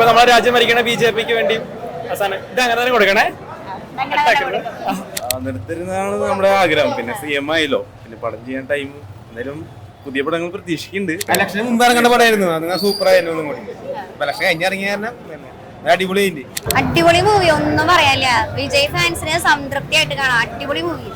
ഇപ്പൊ നമ്മളെ രാജ്യം ഭരിക്കണ BJP-ക്ക് വേണ്ടി അവസാനം ഇത് അങ്ങനെ തന്നെ കൊടുക്കണേ. നിർത്തരുന്നതാണ് നമ്മുടെ ആഗ്രഹം. പിന്നെ CM ആയല്ലോ, പിന്നെ പടം ചെയ്യാൻ ടൈം എന്തായാലും പുതിയ പടങ്ങൾ പ്രതീക്ഷിക്കുന്നുണ്ട്. ഇലക്ഷന് മുമ്പ് ഇറങ്ങേണ്ട പടമായിരുന്നു, അത് സൂപ്പർ ആയിരുന്നു. ഒന്നും കൂടി ഇലക്ഷൻ കഴിഞ്ഞിറങ്ങിയ കാരണം അടിപൊളി മൂവി, ഒന്നും പറയാനില്ല. വിജയ് ഫാൻസിനെ സംതൃപ്തിയായിട്ട് കാണാം. അടിപൊളി മൂവി.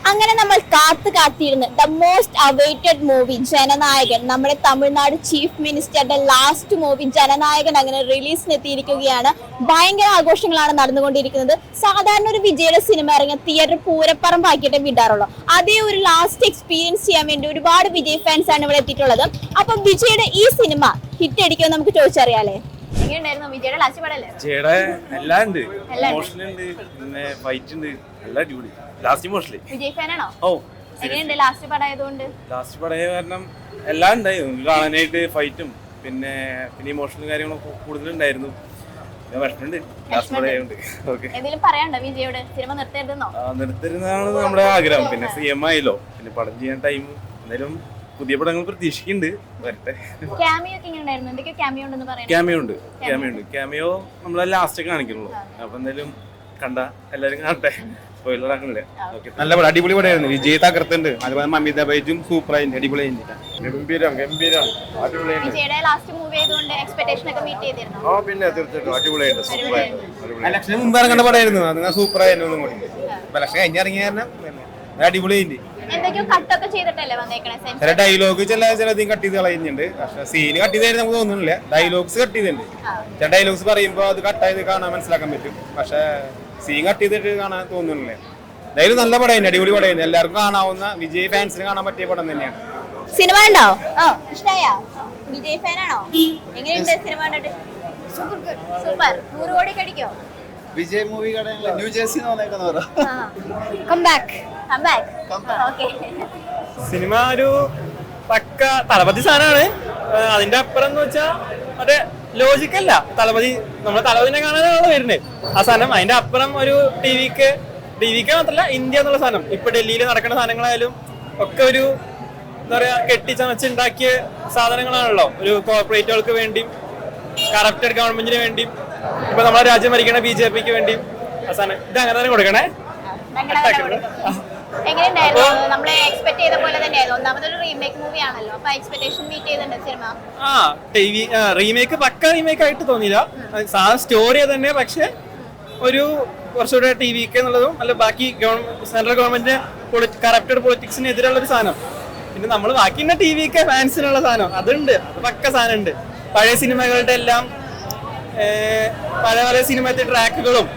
അങ്ങനെ നമ്മൾ കാത്തിരുന്ന് the most awaited movie Jananayakan, നമ്മുടെ Tamil Nadu chief മിനിസ്റ്ററുടെ last movie Jananayakan അങ്ങനെ റിലീസിന് എത്തിയിരിക്കുകയാണ്. ഭയങ്കര ആഘോഷങ്ങളാണ് നടന്നുകൊണ്ടിരിക്കുന്നത്. സാധാരണ ഒരു വിജയുടെ സിനിമ ഇറങ്ങിയ തിയേറ്റർ പൂരപ്പറമ്പാക്കിയിട്ടേ വിടാറുള്ളൂ. അതേ ഒരു ലാസ്റ്റ് എക്സ്പീരിയൻസ് ചെയ്യാൻ വേണ്ടി ഒരുപാട് വിജയ് ഫാൻസ് ആണ് ഇവിടെ എത്തിയിട്ടുള്ളത്. അപ്പൊ വിജയുടെ ഈ സിനിമ ഹിറ്റ് അടിക്കുമെന്ന് നമുക്ക് ചോദിച്ചറിയാലേ. എങ്ങനെയുണ്ടായിരുന്നു വിജയുടെ ലാസ്റ്റ് പടല്ലേ? വിജയുടെ എല്ലാം ഉണ്ട്, ഇമോഷൻ ഉണ്ട്, പിന്നെ ഫൈറ്റ് ഉണ്ട്, എല്ലാം അടിപൊളി. ലാസ്റ്റ് ഇമോഷണലി വിജയ് ഫാനാണോ? ഓ, എങ്ങനെയുണ്ട് ലാസ്റ്റ് പടമായതുകൊണ്ട്? ലാസ്റ്റ് പടയ കാരണം എല്ലാം ഉണ്ടായിരുന്നു കാണാനായിട്ട്. ഫൈറ്റും പിന്നെ ഇമോഷണൽ കാര്യങ്ങളൊക്കെ കൂടുതലുണ്ടായിരുന്നു. നിർത്തരുന്നതാണ് നമ്മുടെ ആഗ്രഹം. പിന്നെ CM ആയല്ലോ, പിന്നെ പടം ചെയ്യാൻ ടൈം എന്തായാലും പുതിയ പടങ്ങൾ പ്രതീക്ഷിക്കുന്നുണ്ട്. വരട്ടെ. ക്യാമിയോ നമ്മളെ ലാസ്റ്റ് കാണിക്കുന്നുള്ളൂ. അപ്പൊ എന്തായാലും കണ്ട എല്ലാരും കാണട്ടെ, സ്പോയിലർ ആക്കണില്ല. നല്ല പടം, അടിപൊളി പടമായിരുന്നു. വിജയ് തകർത്തുണ്ട്. അതുപോലെ മമിത ബൈജും സൂപ്പർ ആയിട്ട് അടിപൊളിയായിട്ട്. ഗംഭീരം പിന്നെ തീർച്ചയായിട്ടും അടിപൊളിയായിട്ട് സൂപ്പറായിട്ട്. ഇലക്ഷന് മുമ്പ് ഇറങ്ങേണ്ട പടമായിരുന്നു, അത് സൂപ്പർ ആയിരുന്നു. ഒന്നും കൂടി ഇലക്ഷൻ കഴിഞ്ഞിറങ്ങിയ കാരണം അടിപൊളിയായിട്ട്. ചില ഡയലോഗ് ചിലധികം കട്ട് ചെയ്ത് കളയുന്നുണ്ട്. പക്ഷെ സീന് കട്ട് ചെയ്തായിരുന്നു നമുക്ക് തോന്നുന്നില്ല. ഡയലോഗ്സ് കട്ട് ചെയ്തിട്ടുണ്ട്. ചില ഡയലോഗ്സ് പറയുമ്പോൾ അത് കട്ടായത് കാണാൻ മനസ്സിലാക്കാൻ പറ്റും. പക്ഷെ സീൻ കട്ട് ചെയ്തിട്ട് കാണാൻ തോന്നുന്നില്ല. എന്തായാലും നല്ല പടമായിരുന്നു, അടിപൊളി പടമായിരുന്നു. എല്ലാവർക്കും കാണാവുന്ന, വിജയ് ഫാൻസിന് കാണാൻ പറ്റിയ പടം തന്നെയാണ്. സിനിമ ഉണ്ടോ? വിജയ് ഫാനാണോ? എങ്ങനെയുണ്ട് സിനിമ കണ്ടിട്ട്? സൂപ്പർ. 100 കോടി കടിക്കോ? വിജയ് മൂവി കടയിലെ ന്യൂ ജേഴ്സി സിനിമ ഒരു പക്ക തളപതി സാധനമാണ്. അതിന്റെ അപ്പുറം എന്ന് വെച്ചാ മറ്റേ ലോജിക്കല്ല. തളപതി നമ്മളെ തളപതിനെ കാണാനാണ് വരുന്നത് ആ സാധനം. അതിന്റെ അപ്പുറം ഒരു ടിവിക്ക് മാത്രല്ല, ഇന്ത്യ എന്നുള്ള സാധനം. ഇപ്പൊ ഡൽഹിയിൽ നടക്കുന്ന സാധനങ്ങളായാലും ഒക്കെ ഒരു എന്താ പറയാ കെട്ടിച്ചമച്ചുണ്ടാക്കിയ സാധനങ്ങളാണല്ലോ. ഒരു കോർപ്പറേറ്റുകൾക്ക് വേണ്ടിയും കറപ്റ്റഡ് ഗവൺമെന്റിന് വേണ്ടിയും ഇപ്പൊ നമ്മളെ രാജ്യം ഭരിക്കണ BJP-ക്ക് വേണ്ടിയും അവസാനം ഇത് അങ്ങനെ തന്നെ കൊടുക്കണേ. റീമേക്ക് പക്ക റീമേക്ക് ആയിട്ട് തോന്നിയില്ല. സ്റ്റോറി തന്നെ, പക്ഷെ ഒരു കുറച്ചുകൂടെ TVക്ക് എന്നുള്ളതും അല്ല ബാക്കി സെൻട്രൽ ഗവൺമെന്റ് കറപ്റ്റഡ് പൊളിറ്റിക്സിന് എതിരുള്ള ഒരു സാധനം. പിന്നെ നമ്മൾ ബാക്കി TVക്ക് ഫാൻസിനുള്ള സാധനം അതുണ്ട്, അത് പക്ക സാധനം ഉണ്ട്. പഴയ സിനിമകളുടെ എല്ലാം പല സിനിമത്തെ ട്രാക്കുകളും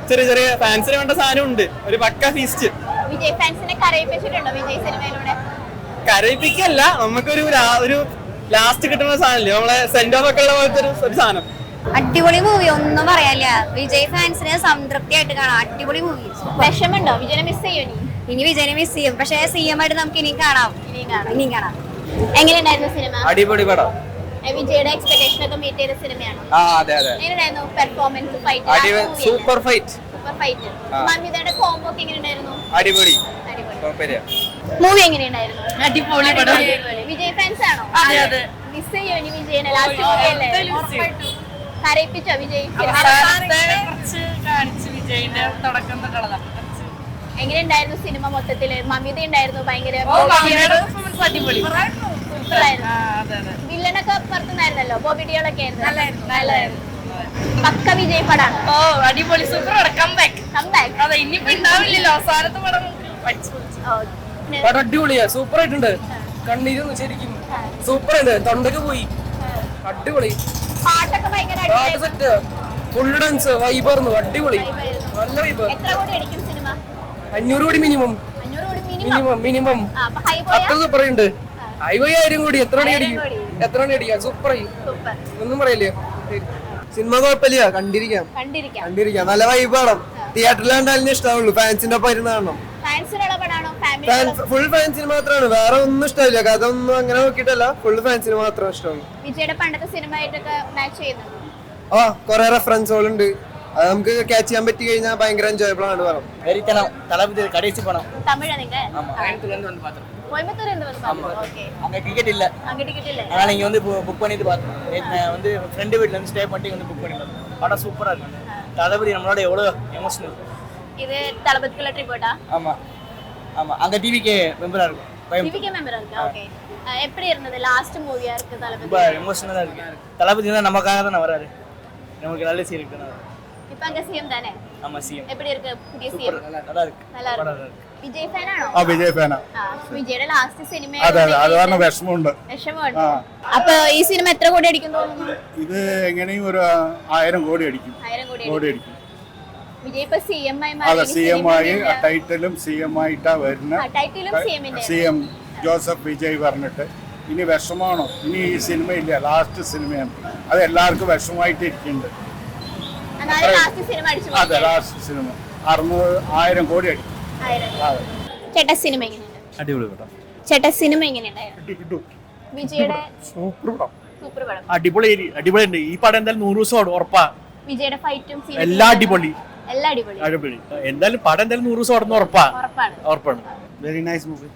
ചെറിയ ചെറിയ ഫാൻസിന് വേണ്ട സാധനം ഉണ്ട്. ഒരു പക്ക ഫീസ്റ്റ്. കരയിപ്പിക്കല്ല, നമുക്കൊരു ലാസ്റ്റ് കിട്ടുന്ന സാധനല്ലേ, നമ്മളെ സെന്റ് ഓഫ് ഒക്കെ ഉള്ള പോലത്തെ ഒരു സാധനം. അടിപൊളി മൂവി, ഒന്നും പറയാനില്ല. വിജയ് ഫാൻസിനെ സംതൃപ്തിയായിട്ട് കാണാം. അടിപൊളി മൂവി. വിഷമുണ്ടോ? വിജയനെ മിസ് ചെയ്യും? ഇനി വിജയനെ മിസ് ചെയ്യും. പക്ഷെ CM ആയിട്ട് നമുക്ക് ഇനിയും കാണാം. എങ്ങനെയുണ്ടായിരുന്നു സിനിമ? അടിപൊളി പടം. വിജയുടെ എക്സ്പെക്ടേഷൻ ഒക്കെ മീറ്റ് ചെയ്ത സിനിമയാണ്. എങ്ങനെയായിരുന്നു പെർഫോമൻസ്? Super fight. മമിതയുടെ കോംബോ ഒക്കെ എങ്ങനെയുണ്ടായിരുന്നു? അടിപൊളി. മൂവി എങ്ങനെയുണ്ടായിരുന്നു? അടിപൊളി പടം. വിജയ് ഫാൻസ് ആണോ? മിസ് ചെയ്യോ ഇനി വിജയനെ? ലാസ്റ്റ് മൂവി അല്ലേ? കരയിപ്പിച്ചോ വിജയ്? എങ്ങനെയുണ്ടായിരുന്നു സിനിമ മൊത്തത്തില്? മമിത ഉണ്ടായിരുന്നു ഭയങ്കര വില്ലനൊക്കെ പുറത്തുനിന്നായിരുന്നല്ലോ, ബോബിഡികളൊക്കെ ആയിരുന്നു. പക്ക വിജയ് പടാണ്. ഓ അടിപൊളി, സൂപ്പർ പടം. കംബാക്ക്. അതെ, ഇനിയിപ്പോ ഉണ്ടാവില്ലല്ലോ അവസാനത്തെ പടം. പടം അടിപൊളിയാ, സൂപ്പർ ആയിട്ടുണ്ട്. കണ്ണീരുന്നു ശരിക്കും, സൂപ്പർ ആയിട്ട് തൊണ്ടക്ക് പോയി. അടിപൊളി പാട്ടൊക്കെ ഭയങ്കര സെറ്റ്, ഫുൾ ഡാൻസ് വൈബായിരുന്നു. അടിപൊളി, നല്ല വൈബ്. 500 കോടി മിനിമം. അത്ര സൂപ്പർ ഉണ്ട്. 50,000 കോടി എത്ര മണി അടിക്കാം? സൂപ്പർ ആയി, ഒന്നും പറയില്ലേ. സിനിമ കുഴപ്പമില്ല, കണ്ടിരിക്കാം. നല്ല വൈബാണ്. തിയേറ്ററിൽ കണ്ടാലും ഇഷ്ടമുള്ളൂ. ഫാൻസിന്റെ ഒപ്പം ഇരുന്ന് കാണണം. ഫുൾ ഫാൻസിന് മാത്രമാണ്, വേറെ ഒന്നും ഇഷ്ടമില്ല. കഥ ഒന്നും അങ്ങനെ നോക്കിയിട്ടല്ല, ഫുൾ ഫാൻസിന് മാത്രം ഇഷ്ടമുള്ളൂ. വിജയുടെ പണ്ടത്തെ സിനിമ ആയിട്ടൊക്കെ മാച്ച് ചെയ്യുന്നുണ്ടോ? കൊറേ റെഫറൻസുകളുണ്ട്. അത് നമുക്ക് ക്യാച്ച് ചെയ്യാൻ പറ്റി കഴിഞ്ഞാൽ ഭയങ്കര എൻജോയബിൾ ആണ് പറയാം. வெறித்தனம் தளபதி கடைசி படம். தமிழா நீங்க கோயம்புத்தூர்ல இருந்து வந்து பார்த்தோம். கோயம்புத்தூர்ல இருந்து வந்து பாத்தீங்க. ஓகே. அங்க டிக்கெட் இல்ல. அங்க டிக்கெட் இல்ல. அதனால இங்க வந்து புக் பண்ணிட்டு பார்த்தோம். நான் வந்து ஃப்ரெண்ட் வீட்ல இருந்து ஸ்டே பண்ணி வந்து புக் பண்ணி பார்த்தோம். படம் சூப்பரா இருக்கு. தளபதி நம்மளோட எவ்வளவு எமோஷனல். இது தளபதிக்குள்ள ட்ரிபியூட்டா? ஆமா ஆமா அங்க டிவிகே மெம்பரா இருக்கு. டிவிகே மெம்பரா இருக்கு. ஓகே. எப்படி இருந்தது லாஸ்ட் மூவியா இருக்கு தளபதி? ரொம்ப எமோஷனலா இருக்கு. தளபதி தான் நமக்காக தான் வராரு. நமக்கு நல்ல சீன் இருக்கு. இப்போ அங்க சிஎம் தானே? ஆமா சிஎம். எப்படி இருக்கு புதிய சிஎம்? நல்லா இருக்கு. நல்லா இருக்கு. വിജയ് ഫാനാണോ? ആ വിജയ് ഫാനാ. വിജയുടെ ലാസ്റ്റ് സിനിമ അതെ അതെ അത് കാരണം വിഷമമുണ്ട്. വിഷമമുണ്ട്. അപ്പൊ ഈ സിനിമ എത്ര കോടി അടിക്കും തോന്നുന്നു? ഇത് എങ്ങനെയും ഒരു 1000 കോടി അടിക്കും. 1000 കോടി കോടി അടിക്കും. വിജയ് ഇപ്പൊ സിഎം ആയി അതെ മാറി. സിഎം ആയി ടൈറ്റിലും സിഎം ആയിട്ടാ വരുന്ന ടൈറ്റിലും സിഎമ്മിന്റെ സിഎം ജോസഫ് വിജയ് പറഞ്ഞിട്ട് ഇനി വിഷമാണോ? ഇനി ഈ സിനിമയില്ല, ലാസ്റ്റ് സിനിമയാണ്. അത് എല്ലാവർക്കും വിഷമമായിട്ട് ഇരിക്കുന്നുണ്ട്. ലാസ്റ്റ് സിനിമ അടിച്ചു. അതെ ലാസ്റ്റ് സിനിമ 1000 കോടി അടിക്കും. ചേട്ടാ സിനിമ എങ്ങനെയുണ്ട്? അടിപൊളി പടം. ചേട്ടാ സിനിമ എങ്ങനെയുണ്ടായിരുന്നു? വിജയുടെ സൂപ്പർ പടം. സൂപ്പർ പടം. അടിപൊളിയുണ്ട്. ഈ പടം എന്തായാലും 100 ദിവസം ഉറപ്പാ. വിജയുടെ ഫൈറ്റും എല്ലാം അടിപൊളി. എല്ലാം അടിപൊളി. എന്തായാലും പടം എന്തായാലും 100 ദിവസം ഉറപ്പാ. ഉറപ്പാണ്. ഉറപ്പാണ്. Very nice movie.